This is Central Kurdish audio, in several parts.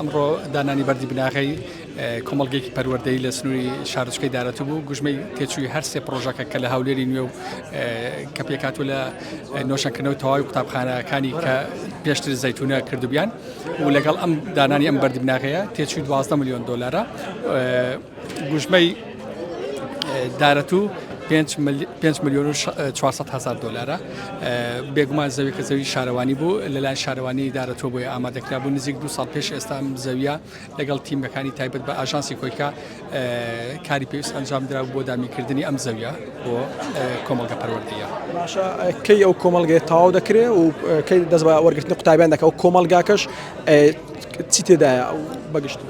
ئەمڕۆ دانانی بەردی بناغی کۆمەڵگەیەکی پەروەردەیی لە سنووری شارۆچکەی دارەتوو بوو گوژمەی تێچووی هەر سێ پرۆژەکە کە لە هەولێری نوێ و کە پێکاتوە لە نۆشەکردنەوە تەواوی قوتابخانەکانی کە پێشتر زەیتونە کردوبیان و لەگەڵ ئەم دانانی ئەم بەردی بناغەیە تێچووی 12 ملیۆن دۆلارە گوژمەی دارەتوو 5 ملیۆن و 400 هزار دۆلارە بێگومان زەوی کە زەوی شارەوانی بوو لەلایەن شارەوانی دارەتوە بۆی ئامادەکرا بوو نزیک 2 ساڵ پێش ئێستا ئەم زەویە لەگەڵ تیمەکانی تایبەت بە ئاژانسی کۆیکا کاری پێویست ئەنجام درا بۆ دامیکردنی ئەم زەویە بۆ کۆمەڵگە پەروەردەیە. باشە کەی ئەو کۆمەڵگەی تەواو دەکرێت و کەی دەست بە وەرگرتنی قوتابیان دەکات و کۆمەڵگاکەش چی تێدایە بەگشت؟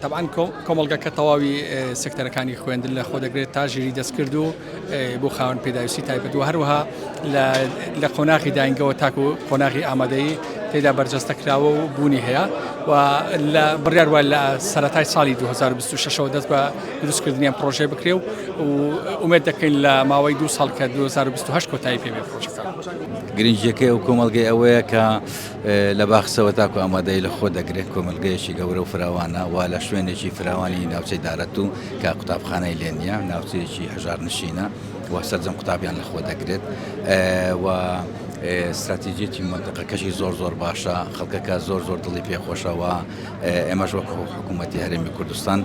طبعاً کۆمەڵگەکە تەواوی سێکتەرەکانی خوێندن لە خۆ دەگرێت تا ژیری دەستکرد و بۆ خاوەن پێداویستی تایبەت و هەروەها لە قۆناغی داینگەوە تاکو و قۆناغی ئامادەیی تێدا بەرجەستەکراوە و بوونی هەیە و لە بڕیار وایە لە سەرەتای ساڵی 2026ەوە دەست بە دروستکردنیان پرۆژێ بکرێ و ئومێد دەکەین لە ماوەی 2 ساڵ کە 2028 کۆتایی پێ بێ پرۆژەکە. گرنگجیەکەی ئەو کۆمەڵگەی ئەوەیە کە لە باخسەوە تاکو ئامادەی لە خۆ دەگرێت کۆمەلگەیەکی گەورە و فراوانە و لە شوێنێکی فراوانی ناوچەی دارەتوو کە قوتابخانەی لێ نییە ناوچەیەکی هەژار نشینە و سەرجەم قوتابیان لە خۆ دەگرێت و استراتیجیەتی منتەقەکەشی زۆر باشە خەڵکەکە زۆر دڵی پێخۆشەوە ئێمەش وەک حکوومەتی هەرێمی کوردستان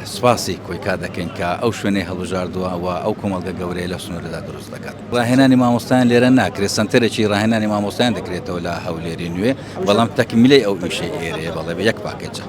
سوپاسی کۆیکا دەکەین کە ئەو شوێنەی هەڵبژاردووە و ئەو کۆمەڵگە گەورەی لە سنوورەدا دروست دەکات. ڕاهێنانی مامۆستایان لێرە ناکرێت سنتەرێکی ڕاهێنانی مامۆستایان دەکرێتەوە لە هەولێری نوێ بەڵام تەکمیلەی ئەو ئیشەی ئێرەیە بەڵێ یەک پاکێجە.